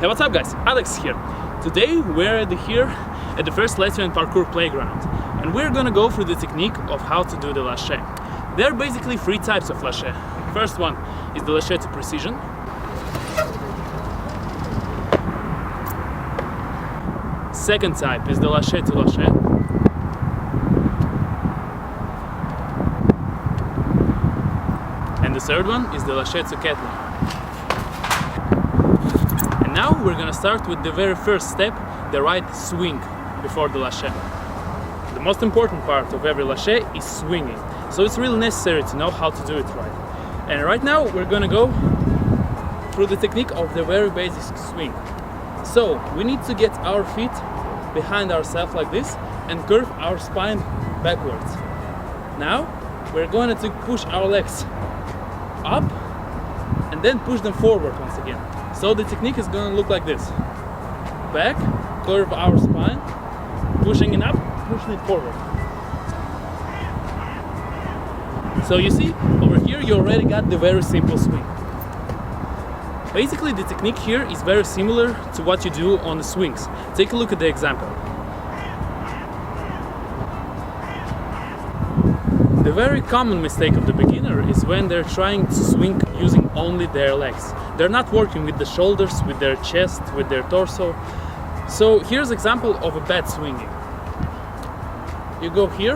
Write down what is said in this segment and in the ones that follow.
Hey, what's up guys? Alex here. Today we're here at the first Latvian parkour playground and we're gonna go through the technique of how to do the Lache. There are basically three types of Lache. First one is the Lache to precision. Second type is the Lache to Lache. And the third one is the Lache to Kettle. Now we're gonna start with the very first step, the right swing before the Lache. The most important part of every Lache is swinging, so it's really necessary to know how to do it right. And right now we're gonna go through the technique of the very basic swing. So we need to get our feet behind ourselves like this and curve our spine backwards. Now we're going to push our legs up and then push them forward once again. So the technique is going to look like this. Back, curve our spine, pushing it up, pushing it forward. So you see, over here you already got the very simple swing. Basically the technique here is very similar to what you do on the swings. Take a look at the example. The very common mistake of the beginner is when they're trying to swing using only their legs. They're not working with the shoulders, with their chest, with their torso. So here's an example of a bad swinging. You go here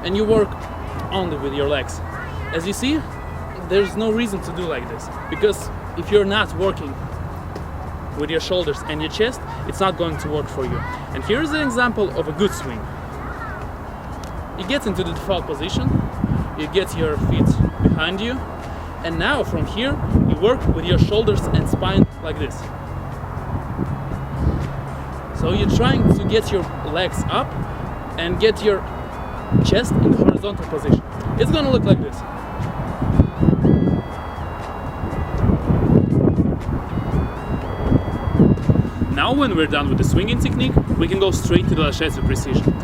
and you work only with your legs. As you see, there's no reason to do like this, because if you're not working with your shoulders and your chest, it's not going to work for you. And here's an example of a good swing. You get into the default position, you get your feet behind you, and now from here you work with your shoulders and spine like this. So you're trying to get your legs up and get your chest in the horizontal position. It's gonna look like this. Now when we're done with the swinging technique, we can go straight to the Lache to precision.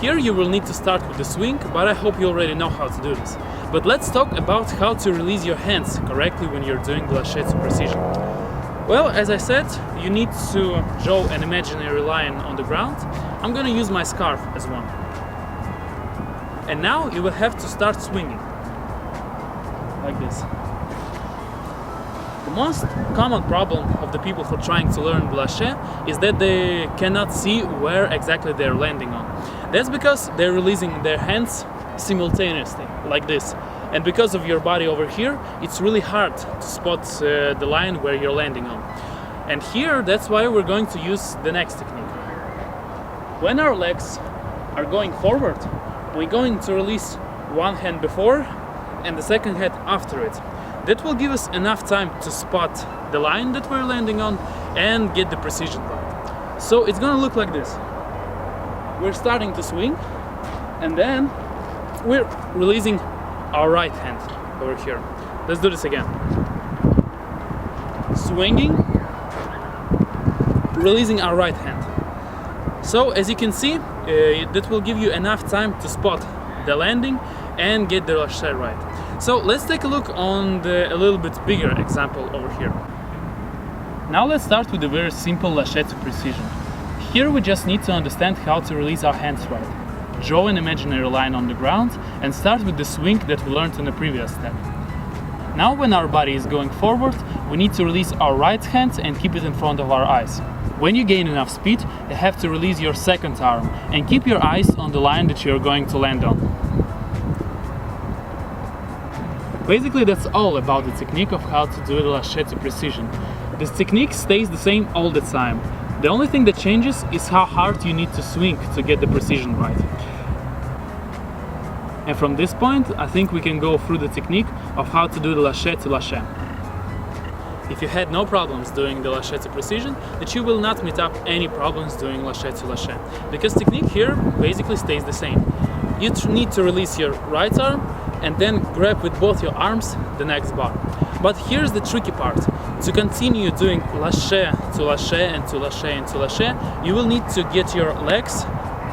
Here you will need to start with the swing, but I hope you already know how to do this. But let's talk about how to release your hands correctly when you're doing the Lache to precision. Well, as I said, you need to draw an imaginary line on the ground. I'm gonna use my scarf as one. And now you will have to start swinging. Like this. The most common problem of the people who are trying to learn Lache is that they cannot see where exactly they're landing on. That's because they're releasing their hands simultaneously, like this. And because of your body over here, it's really hard to spot the line where you're landing on. And here, that's why we're going to use the next technique. When our legs are going forward, we're going to release one hand before and the second hand after it. That will give us enough time to spot the line that we're landing on and get the precision right. So it's gonna look like this. We're starting to swing and then we're releasing our right hand over here. Let's do this again. Swinging, releasing our right hand. So as you can see, that will give you enough time to spot the landing and get the Lache right. So let's take a look on a little bit bigger example over here. Now let's start with a very simple Lache to precision. Here we just need to understand how to release our hands right. Draw an imaginary line on the ground and start with the swing that we learned in the previous step. Now when our body is going forward, we need to release our right hand and keep it in front of our eyes. When you gain enough speed, you have to release your second arm and keep your eyes on the line that you're going to land on. Basically that's all about the technique of how to do the Lache to precision. This technique stays the same all the time. The only thing that changes is how hard you need to swing to get the precision right. And from this point, I think we can go through the technique of how to do the Lache to Lache. If you had no problems doing the Lache to precision, that you will not meet up any problems doing Lache to Lache. Because technique here basically stays the same. You need to release your right arm and then grab with both your arms the next bar. But here's the tricky part. To continue doing Lache to Lache and to Lache and to Lache, you will need to get your legs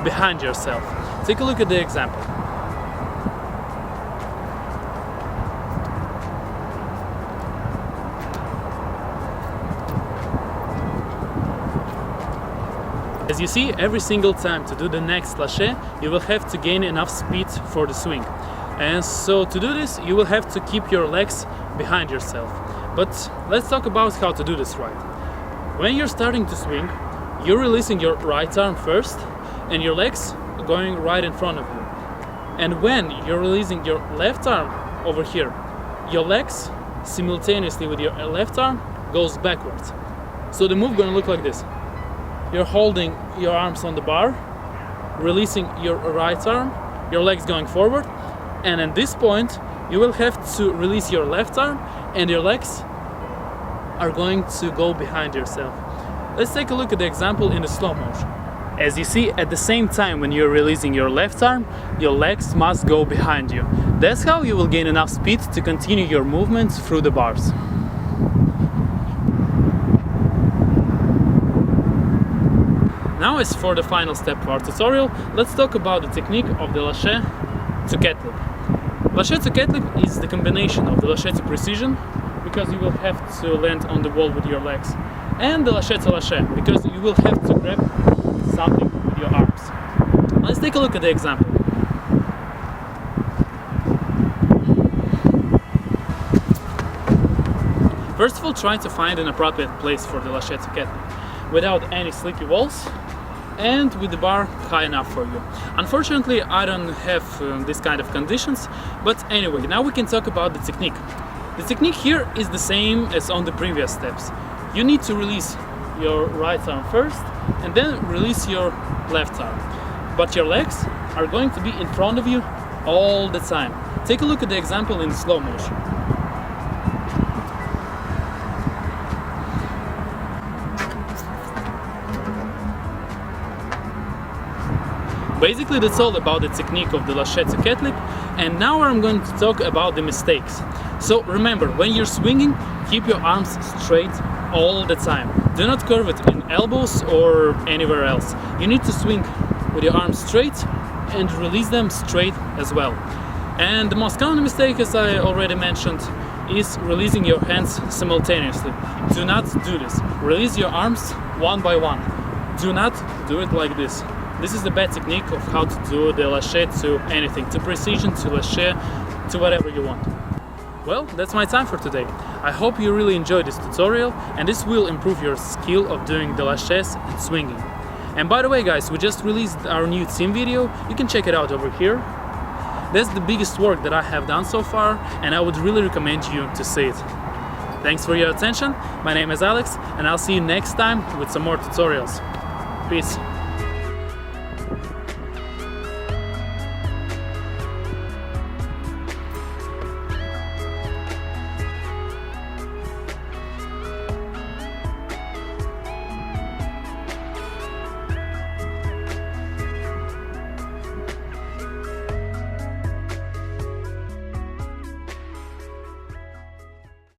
behind yourself. Take a look at the example. As you see, every single time to do the next Lache, you will have to gain enough speed for the swing. And so to do this, you will have to keep your legs behind yourself. But let's talk about how to do this right. When you're starting to swing, you're releasing your right arm first and your legs are going right in front of you. And when you're releasing your left arm over here, your legs simultaneously with your left arm goes backwards. So the move gonna look like this. You're holding your arms on the bar, releasing your right arm, your legs going forward, and at this point you will have to release your left arm and your legs are going to go behind yourself. Let's take a look at the example in the slow motion. As you see, at the same time when you're releasing your left arm, your legs must go behind you. That's how you will gain enough speed to continue your movement through the bars. Now as for the final step of our tutorial, let's talk about the technique of the Lache to ketlip. Lache to ketlip is the combination of the Lache to precision, because you will have to land on the wall with your legs, and the Lache to Lache, because you will have to grab something with your arms. Let's take a look at the example. First of all, try to find an appropriate place for the Lache to ketlip, without any slippy walls, and with the bar high enough for you. Unfortunately, I don't have this kind of conditions, but anyway, now we can talk about the technique. The technique here is the same as on the previous steps. You need to release your right arm first, and then release your left arm. But your legs are going to be in front of you all the time. Take a look at the example in the slow motion. Basically, that's all about the technique of the Lache to ketlip, and now I'm going to talk about the mistakes. So remember, when you're swinging, keep your arms straight all the time. Do not curve it in elbows or anywhere else. You need to swing with your arms straight and release them straight as well. And the most common mistake, as I already mentioned, is releasing your hands simultaneously. Do not do this. Release your arms one by one. Do not do it like this. This is the bad technique of how to do the Lache to anything, to precision, to Lache, to whatever you want. Well, that's my time for today. I hope you really enjoyed this tutorial, and this will improve your skill of doing the Laches and swinging. And by the way guys, we just released our new team video, you can check it out over here. That's the biggest work that I have done so far, and I would really recommend you to see it. Thanks for your attention, my name is Alex, and I'll see you next time with some more tutorials. Peace.